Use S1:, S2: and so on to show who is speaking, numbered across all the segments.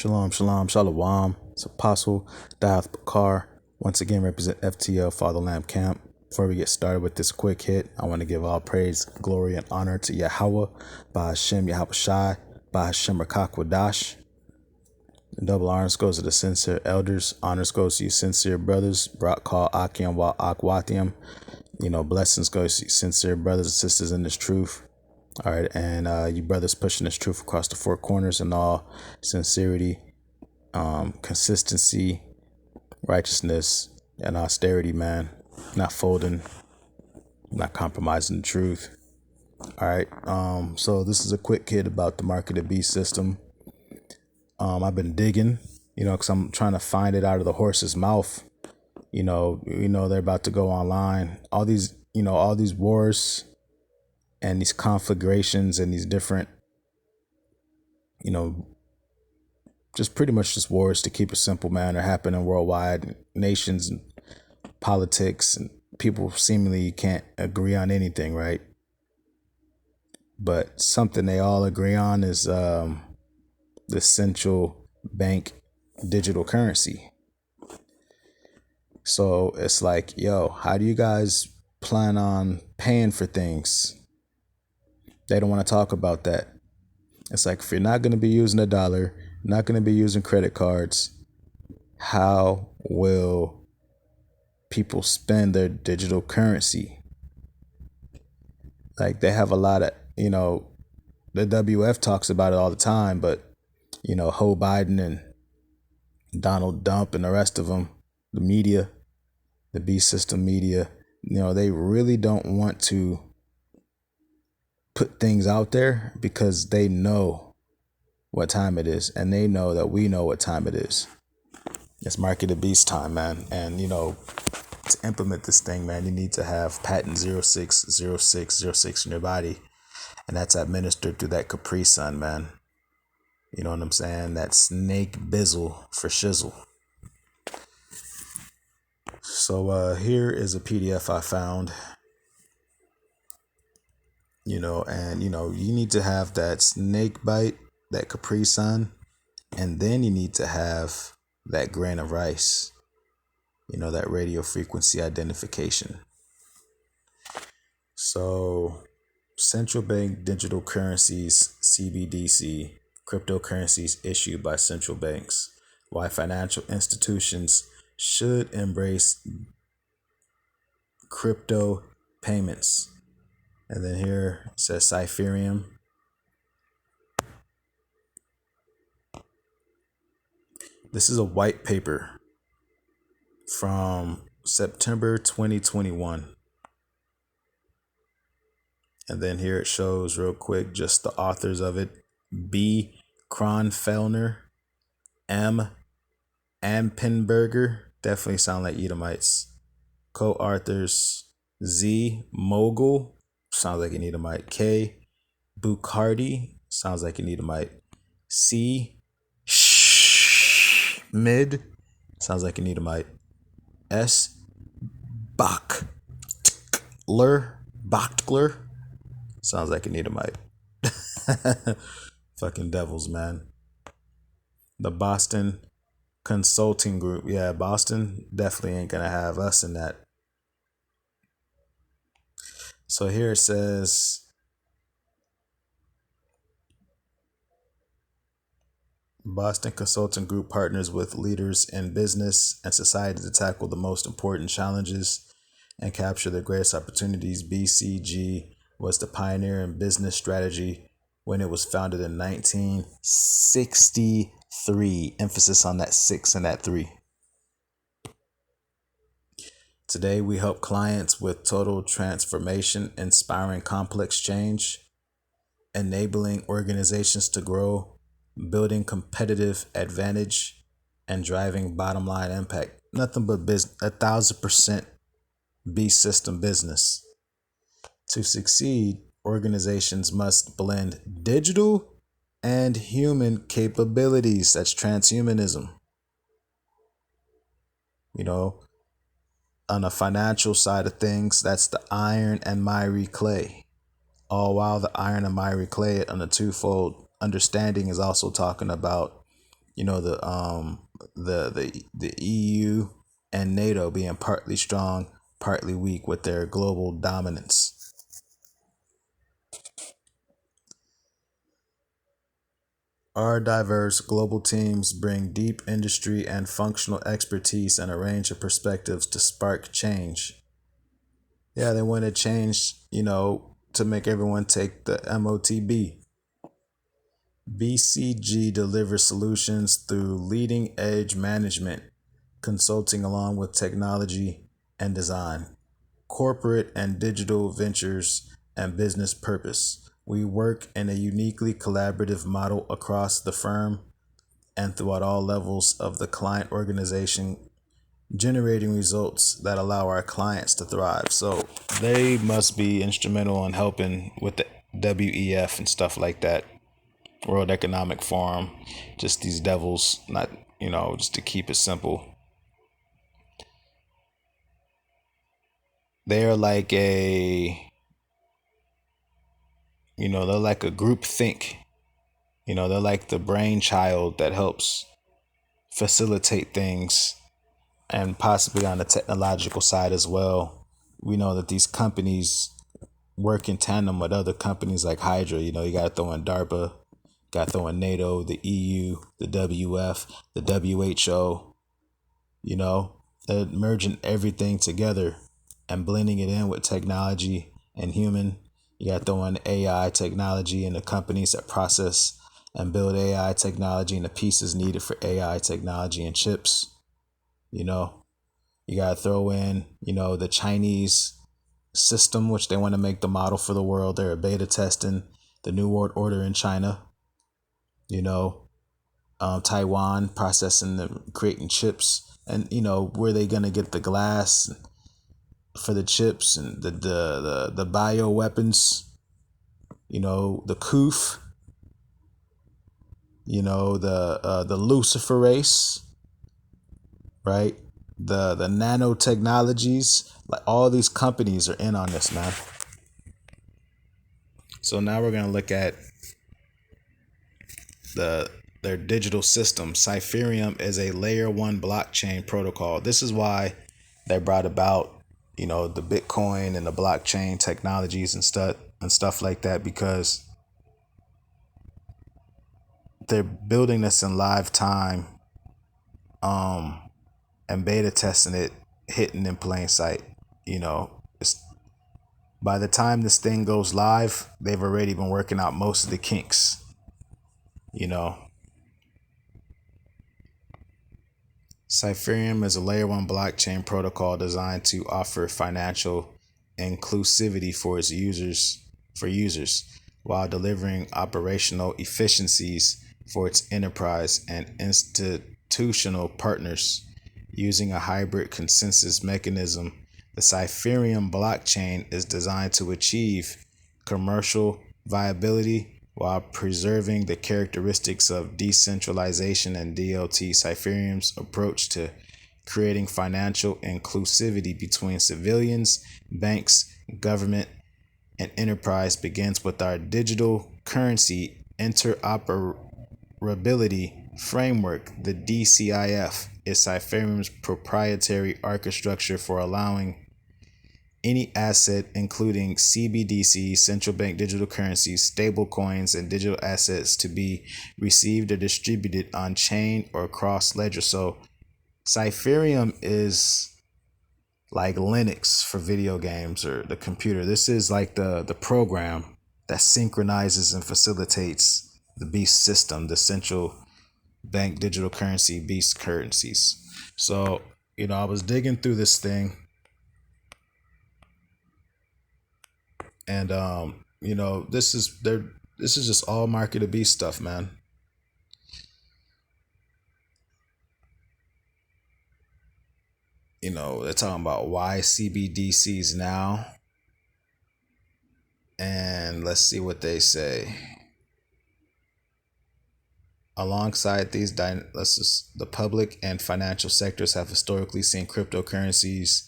S1: Shalom, shalom, shalom. It's Apostle Dath Bakar. Once again, represent FTL Fatherland Camp. Before we get started with this quick hit, I want to give all praise, glory, and honor to Yahweh, by Hashem Yahweh Shai, by Hashem Rakakwadash. Double honors goes to the sincere elders. Honors goes to you sincere brothers. Brought call Akim wa Akwathium. Blessings goes to you sincere brothers and sisters in this truth. All right, and you brothers pushing this truth across the four corners in all sincerity, consistency, righteousness, and austerity, man. Not folding, not compromising the truth. All right, so this is a quick hit about the Mark of the Beast system. I've been digging, because I'm trying to find it out of the horse's mouth. They're about to go online. All these wars and these conflagrations and these different, just pretty much just wars, to keep it simple, man, are happening worldwide. Nations and politics and people seemingly can't agree on anything, right? But something they all agree on is the central bank digital currency. So it's like, how do you guys plan on paying for things? They don't want to talk about that. It's like, if you're not going to be using a dollar, not going to be using credit cards, how will people spend their digital currency? Like, they have a lot of, the WF talks about it all the time, but, Joe Biden and Donald Trump and the rest of them, the media, the beast system media, they really don't want to put things out there because they know what time it is, and they know that we know what time it is. It's Mark of the Beast time, man. And to implement this thing, man, you need to have patent 060606 in your body, and that's administered through that Capri Sun, man. You know what I'm saying? That snake bizzle for shizzle. So here is a PDF I found. You need to have that snake bite, that Capri Sun, and then you need to have that grain of rice, that radio frequency identification. So central bank digital currencies, CBDC, cryptocurrencies issued by central banks. Why financial institutions should embrace crypto payments. And then here it says Cypherium. This is a white paper from September 2021. And then here it shows real quick just the authors of it. B. Kronfeldner, M. Ampenberger, definitely sound like Edomites. Co-authors Z. Mogul, sounds like an Edomite. K. Bucardi, sounds like an Edomite. C. Mid, sounds like an Edomite. S. Bachtler, sounds like an Edomite. Fucking devils, man. The Boston Consulting Group. Yeah, Boston definitely ain't gonna have us in that. So here it says Boston Consulting Group partners with leaders in business and society to tackle the most important challenges and capture the greatest opportunities. BCG was the pioneer in business strategy when it was founded in 1963. Emphasis on that 6 and that 3. Today, we help clients with total transformation, inspiring complex change, enabling organizations to grow, building competitive advantage, and driving bottom line impact. Nothing but 1,000% beast system business. To succeed, organizations must blend digital and human capabilities. That's transhumanism. On the financial side of things, that's the iron and miry clay. All while the iron and miry clay on the twofold understanding is also talking about You know, the EU and NATO being partly strong, partly weak with their global dominance. Our diverse global teams bring deep industry and functional expertise and a range of perspectives to spark change. Yeah, they want to change, to make everyone take the MOTB. BCG delivers solutions through leading edge management, consulting along with technology and design, corporate and digital ventures, and business purpose. We work in a uniquely collaborative model across the firm and throughout all levels of the client organization, generating results that allow our clients to thrive. So they must be instrumental in helping with the WEF and stuff like that. World Economic Forum, just these devils, not, just to keep it simple. They're like they're like a group think. They're like the brainchild that helps facilitate things, and possibly on the technological side as well. We know that these companies work in tandem with other companies like Hydra. You got to throw in DARPA, got to throw in NATO, the EU, the WF, the WHO. They're merging everything together and blending it in with technology and human. You got to throw in AI technology and the companies that process and build AI technology and the pieces needed for AI technology and chips. You know, you got to throw in, the Chinese system, which they want to make the model for the world. They're beta testing the New World Order in China. Taiwan processing and creating chips. And, where they going to get the glass for the chips and the bio weapons, the COOF, the luciferase, right? The nanotechnologies, like all these companies are in on this, man. So now we're gonna look at their digital system. Cypherium is a layer 1 blockchain protocol. This is why they brought about, the Bitcoin and the blockchain technologies and stuff like that, because they're building this in live time, and beta testing it, hitting in plain sight. It's, by the time this thing goes live, they've already been working out most of the kinks. Cypherium is a layer 1 blockchain protocol designed to offer financial inclusivity for users while delivering operational efficiencies for its enterprise and institutional partners. Using a hybrid consensus mechanism, the Cypherium blockchain is designed to achieve commercial viability while preserving the characteristics of decentralization and DLT. Cypherium's approach to creating financial inclusivity between civilians, banks, government, and enterprise begins with our digital currency interoperability framework. The DCIF is Cypherium's proprietary architecture for allowing any asset, including CBDC, central bank digital currencies, stable coins, and digital assets, to be received or distributed on chain or cross ledger. So Cypherium is like Linux for video games or the computer. This is like the program that synchronizes and facilitates the Beast system, the central bank digital currency Beast currencies. So, I was digging through this thing, and this is just all market of beast stuff, man. They're talking about why CBDCs now, and let's see what they say. Alongside these, the public and financial sectors have historically seen cryptocurrencies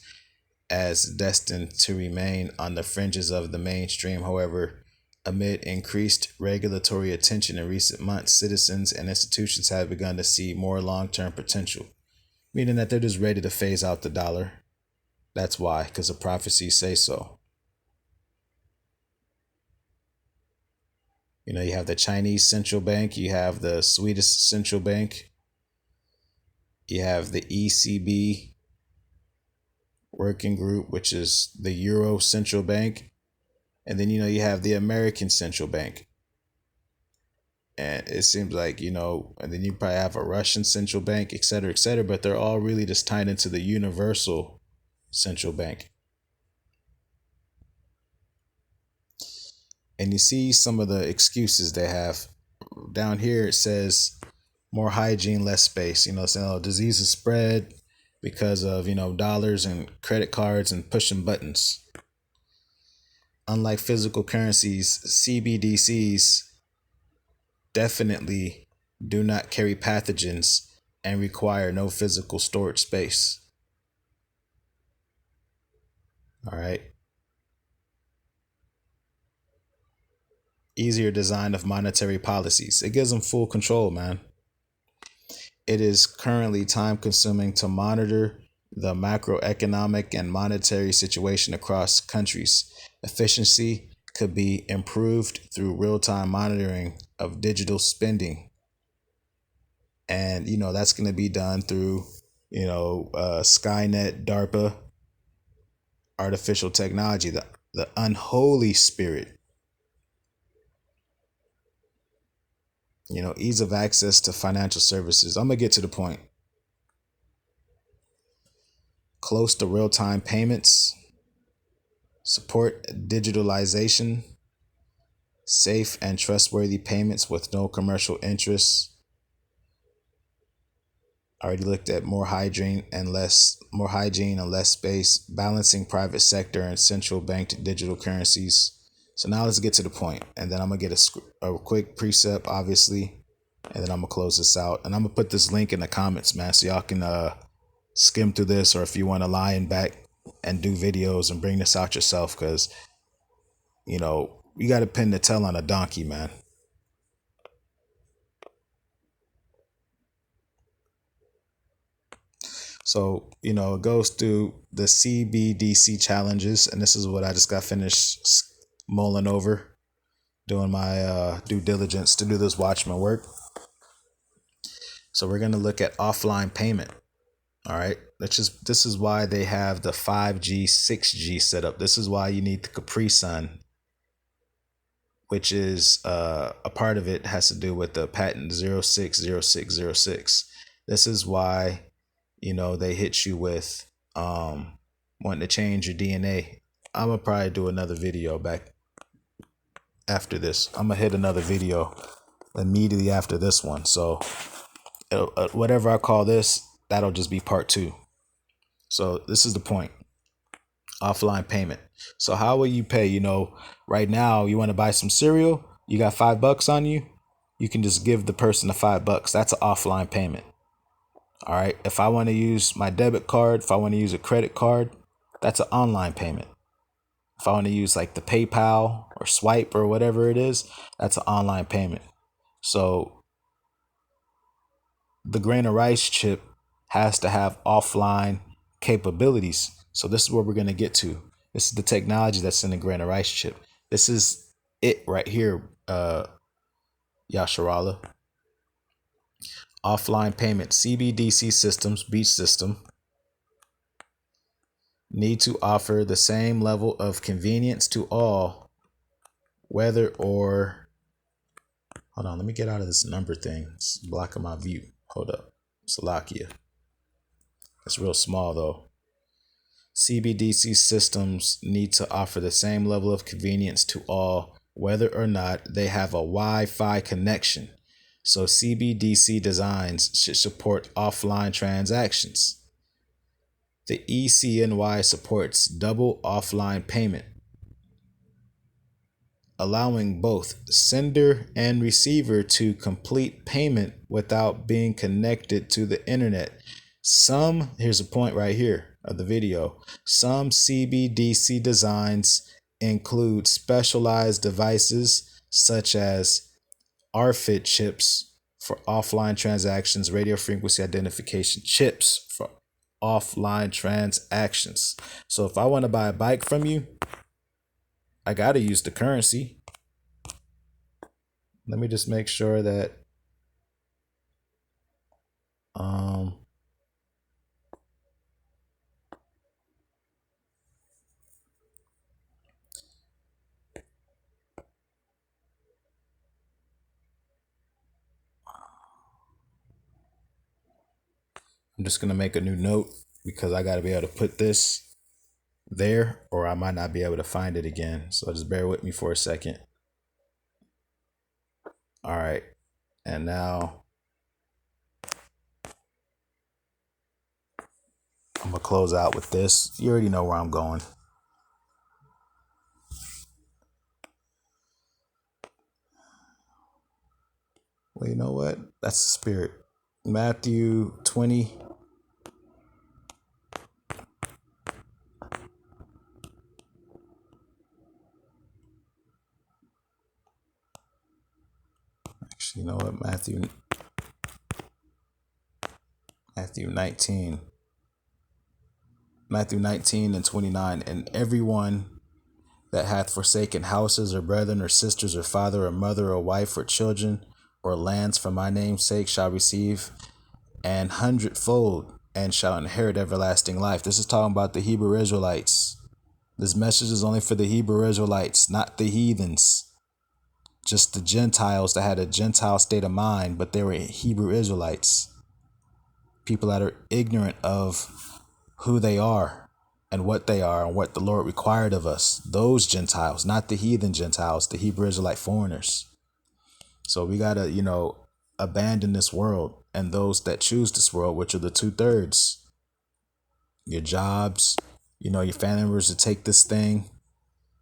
S1: as destined to remain on the fringes of the mainstream. However, Amid increased regulatory attention in recent months, citizens and institutions have begun to see more long-term potential, meaning that they're just ready to phase out the dollar. That's why, because the prophecies say so. You know, you have the Chinese central bank, you have the Swedish central bank, you have the ECB working group, which is the Euro central bank, and then you have the American central bank. And it seems like, and then you probably have a Russian central bank, et cetera, but they're all really just tied into the universal central bank. And you see some of the excuses they have. Down here it says more hygiene, less space. Saying diseases spread because of, dollars and credit cards and pushing buttons. Unlike physical currencies, CBDCs definitely do not carry pathogens and require no physical storage space. All right. Easier design of monetary policies. It gives them full control, man. It is currently time consuming to monitor the macroeconomic and monetary situation across countries. Efficiency could be improved through real-time monitoring of digital spending. And, that's going to be done through, Skynet, DARPA, artificial technology, the unholy spirit. Ease of access to financial services. I'm going to get to the point. Close to real-time payments. Support digitalization. Safe and trustworthy payments with no commercial interests. Already looked at more hygiene and less space, balancing private sector and central banked digital currencies. So now let's get to the point, and then I'm gonna get a quick precept, obviously, and then I'm gonna close this out, and I'm gonna put this link in the comments, man, so y'all can skim through this, or if you want to lie back and do videos and bring this out yourself, because you got to pin the tail on a donkey, man. So, it goes through the CBDC challenges, and this is what I just got finished mulling over, doing my due diligence to do this Watchman work. So we're going to look at offline payment. All right. This is why they have the 5G, 6G setup. This is why you need the Capri Sun, which is a part of it has to do with the patent 060606. This is why they hit you with wanting to change your DNA. I'm gonna probably do another video back after this. I'm gonna hit another video immediately after this one. So whatever I call this, that'll just be part 2. So this is the point. Offline payment. So how will you pay? Right now you want to buy some cereal, you got $5 on you, you can just give the person the $5. That's an offline payment. All right. If I want to use my debit card, if I want to use a credit card, that's an online payment. If I want to use like the PayPal or Swipe or whatever it is, that's an online payment. So the grain of rice chip has to have offline capabilities. So this is where we're going to get to. This is the technology that's in the grain of rice chip. This is it right here, Yasharala. Offline payment, CBDC systems, Beach System, need to offer the same level of convenience to all, whether or, hold on, let me get out of this number thing. It's blocking my view. Hold up. Salakia. It's real small though. CBDC systems need to offer the same level of convenience to all, whether or not they have a Wi-Fi connection. So CBDC designs should support offline transactions. The ECNY supports double offline payment, allowing both sender and receiver to complete payment without being connected to the internet. Here's a point right here of the video. Some CBDC designs include specialized devices such as RFID chips for offline transactions, radio frequency identification chips for offline transactions. So if I want to buy a bike from you, I got to use the currency. Let me just make sure that um I'm just going to make a new note because I got to be able to put this there or I might not be able to find it again. So just bear with me for a second. All right. And now I'm going to close out with this. You already know where I'm going. Well, you know what? That's the spirit. Matthew 20. Actually, you know what? Matthew 19. Matthew 19 and 29. And everyone that hath forsaken houses or brethren or sisters or father or mother or wife or children or lands for my name's sake shall receive an hundredfold and shall inherit everlasting life. This is talking about the Hebrew Israelites. This message is only for the Hebrew Israelites, not the heathens. Just the Gentiles that had a Gentile state of mind, but they were Hebrew Israelites. People that are ignorant of who they are and what they are and what the Lord required of us. Those Gentiles, not the heathen Gentiles, the Hebrew Israelite foreigners. So we got to, abandon this world and those that choose this world, which are the 2/3. Your jobs, your family members to take this thing,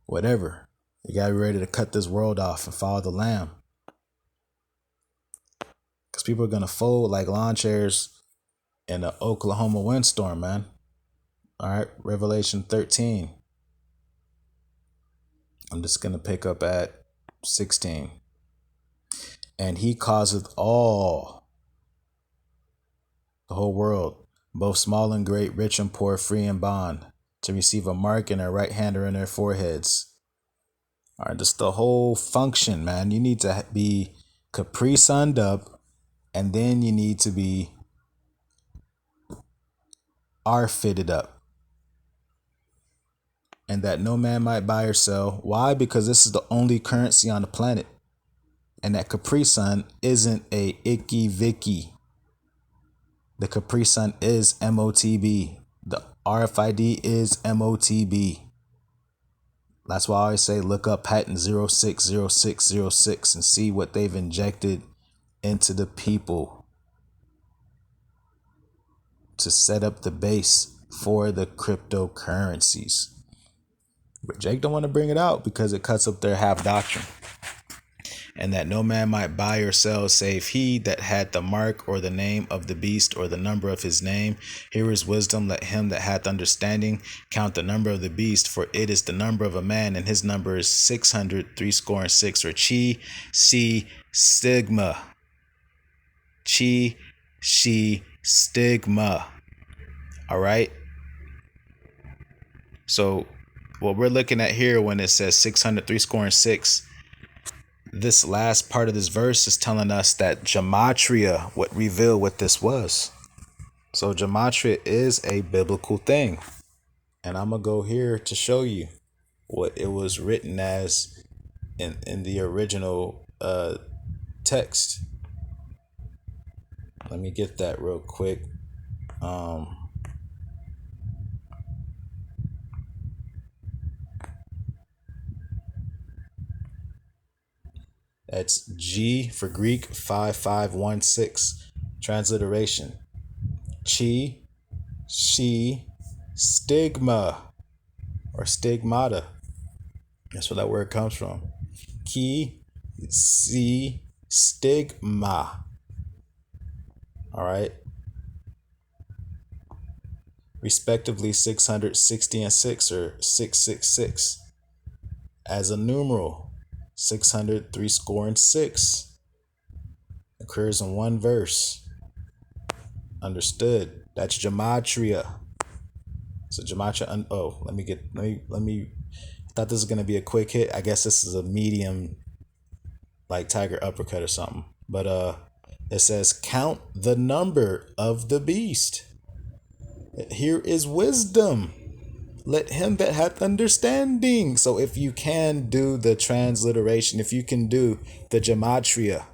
S1: whatever. You got to be ready to cut this world off and follow the Lamb. Because people are going to fold like lawn chairs in an Oklahoma windstorm, man. All right, Revelation 13. I'm just going to pick up at 16. And he causeth all, the whole world, both small and great, rich and poor, free and bond, to receive a mark in their right hand or in their foreheads. All right, just the whole function, man. You need to be Capri Sunned up, and then you need to be fitted up. And that no man might buy or sell. Why? Because this is the only currency on the planet. And that Capri Sun isn't a icky Vicky. The Capri Sun is MOTB. The RFID is MOTB. That's why I always say look up patent 060606 and see what they've injected into the people to set up the base for the cryptocurrencies. But Jake don't want to bring it out because it cuts up their half doctrine. And that no man might buy or sell save he that had the mark or the name of the beast or the number of his name. Here is wisdom. Let him that hath understanding count the number of the beast, for it is the number of a man, and his number is 666, or chi, si, stigma. Chi, she, stigma. All right. So what we're looking at here when it says 666, this last part of this verse is telling us that gematria would reveal what this was. So gematria is a biblical thing. And I'm going to go here to show you what it was written as in the original text. Let me get that real quick. That's G for Greek 5516. Transliteration. Chi, she, stigma, or stigmata. That's where that word comes from. Chi, si, stigma. All right. Respectively 660 and 6, or 666. as a numeral. 600, 3 score and 6. Occurs in one verse. Understood. That's gematria. So gematria. Let me. I thought this was gonna be a quick hit. I guess this is a medium, like tiger uppercut or something. But it says count the number of the beast. Here is wisdom. Let him that hath understanding. So if you can do the transliteration, if you can do the gematria,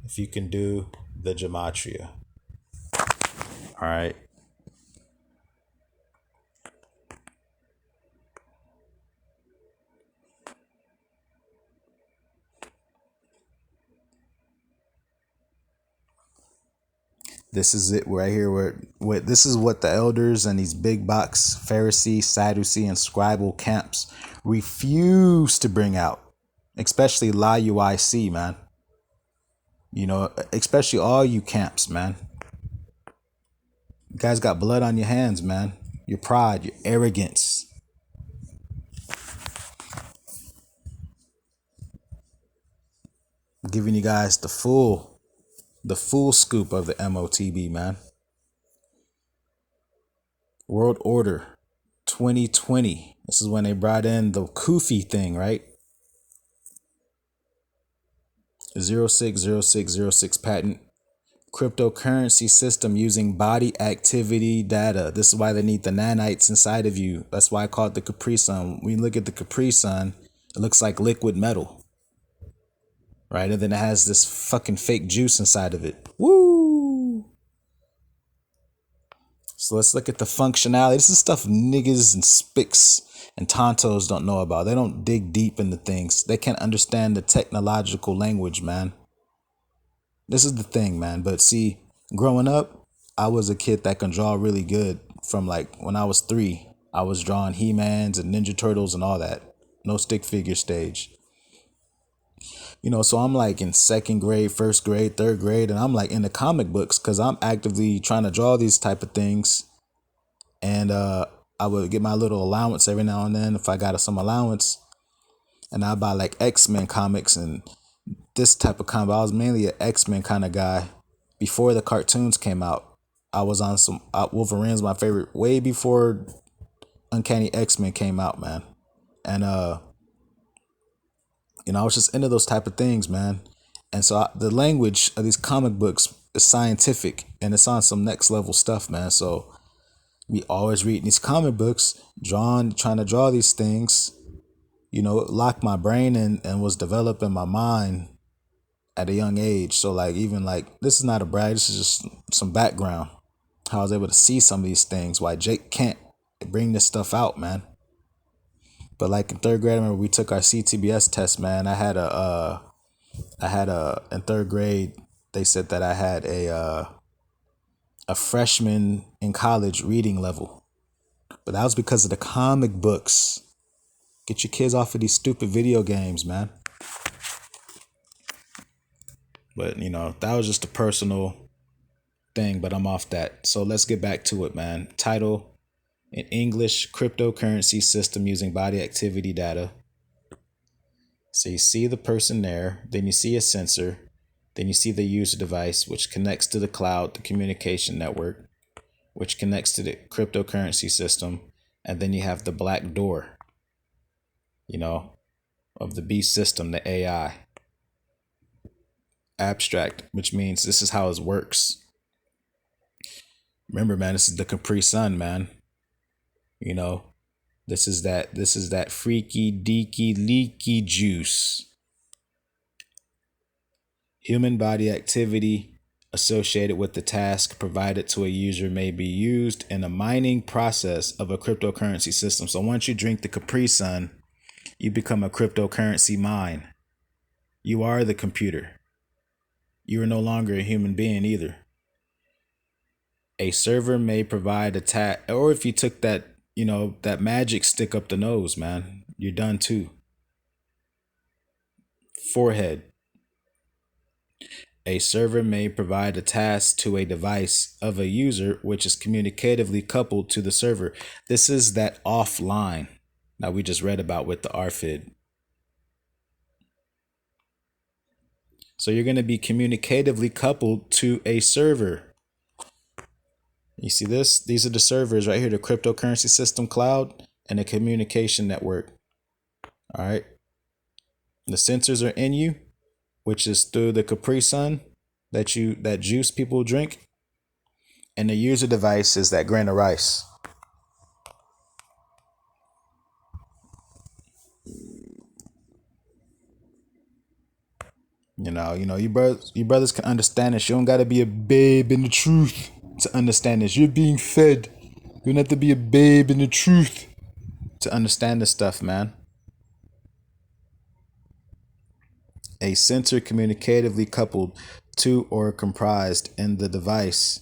S1: if you can do the gematria. All right. This is it right here. Where this is what the elders and these big box Pharisee, Sadducee, and scribal camps refuse to bring out, especially La UIC, man. You know, especially all you camps, man. You guys got blood on your hands, man. Your pride, your arrogance. I'm giving you guys the full scoop of the MOTB, man. World Order 2020. This is when they brought in the Kufi thing, right? 060606 patent. Cryptocurrency system using body activity data. This is why they need the nanites inside of you. That's why I call it the Capri Sun. When you look at the Capri Sun, it looks like liquid metal. Right? And then it has this fucking fake juice inside of it. Woo! So let's look at the functionality. This is stuff niggas and spics and tontos don't know about. They don't dig deep into things. They can't understand the technological language, man. This is the thing, man. But see, growing up, I was a kid that can draw really good. From like when I was 3, I was drawing He-Mans and Ninja Turtles and all that. No stick figure stage. You know, so I'm like in 2nd grade, 1st grade, 3rd grade, and I'm like in the comic books because I'm actively trying to draw these type of things. And I would get my little allowance every now and then if I got some allowance. And I'd buy like X-Men comics and this type of comic. I was mainly an X-Men kind of guy. Before the cartoons came out, I was on some Wolverine's my favorite way before Uncanny X-Men came out, man. And you know, I was just into those type of things, man. And so the language of these comic books is scientific and it's on some next level stuff, man. So we always reading these comic books, trying to draw these things, you know, locked my brain in and was developing my mind at a young age. So like, even like, this is not a brag, this is just some background. How I was able to see some of these things, why Jake can't bring this stuff out, man. But like in 3rd grade, I remember we took our CTBS test, man. I had in 3rd grade, they said that I had a freshman in college reading level. But that was because of the comic books. Get your kids off of these stupid video games, man. But, you know, that was just a personal thing, but I'm off that. So let's get back to it, man. Title in English, cryptocurrency system using body activity data. So you see the person there, then you see a sensor, then you see the user device, which connects to the cloud, the communication network, which connects to the cryptocurrency system. And then you have the black door, you know, of the beast system, the AI. Abstract, which means this is how it works. Remember, man, this is the Capri Sun, man. You know, this is that freaky deaky leaky juice. Human body activity associated with the task provided to a user may be used in a mining process of a cryptocurrency system. So once you drink the Capri Sun, you become a cryptocurrency mine. You are the computer. You are no longer a human being either. A server may provide a task, or if you took that, you know, that magic stick up the nose, man, you're done too. Forehead. A server may provide a task to a device of a user which is communicatively coupled to the server. This is that offline that we just read about with the RFID. So you're going to be communicatively coupled to a server. You see this? These are the servers right here, the cryptocurrency system cloud and the communication network. All right. The sensors are in you, which is through the Capri Sun that juice people drink. And the user device is that grain of rice. You brothers can understand this. You don't gotta be a babe in the truth to understand this. You're being fed. You don't have to be a babe in the truth to understand this stuff, man. A sensor communicatively coupled to or comprised in the device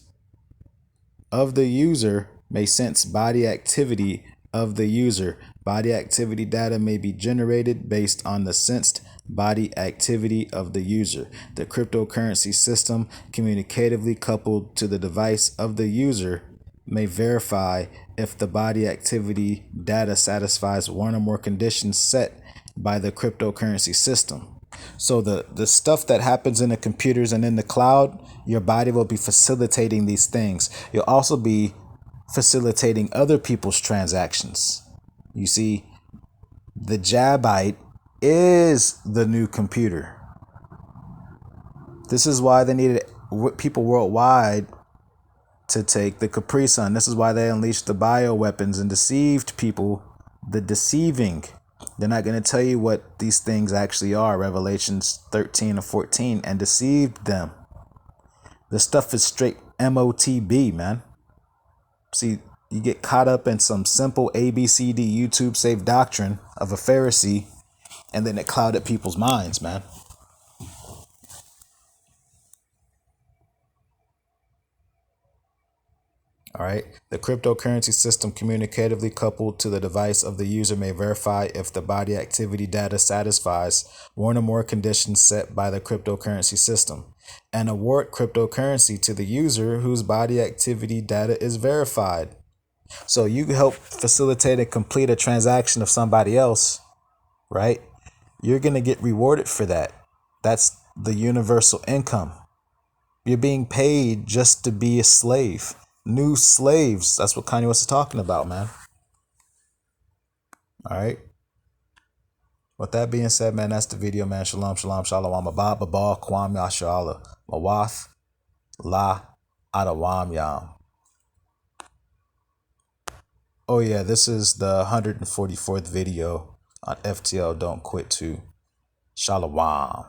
S1: of the user may sense body activity of the user. Body activity data may be generated based on the sensed body activity of the user. The cryptocurrency system communicatively coupled to the device of the user may verify if the body activity data satisfies one or more conditions set by the cryptocurrency system. So the stuff that happens in the computers and in the cloud, your body will be facilitating these things. You'll also be facilitating other people's transactions. You see, the Jabite is the new computer. This is why they needed people worldwide to take the Capri Sun. This is why they unleashed the bioweapons and deceived people, the deceiving. They're not going to tell you what these things actually are, Revelations 13 or 14, and deceived them. This stuff is straight MOTB, man. See, you get caught up in some simple ABCD YouTube safe doctrine of a Pharisee, and then it clouded people's minds, man. All right. The cryptocurrency system communicatively coupled to the device of the user may verify if the body activity data satisfies one or more conditions set by the cryptocurrency system and award cryptocurrency to the user whose body activity data is verified. So you help facilitate and complete a transaction of somebody else, right? You're going to get rewarded for that. That's the universal income. You're being paid just to be a slave. New slaves. That's what Kanye West is talking about, man. All right. With that being said, man, that's the video, man. Shalom, shalom, shalom. Abba, Ba, Kwam, Yashala, Mawath, La, Adawam, Yam. Oh, yeah, this is the 144th video on FTL Don't Quit 2. Shalom.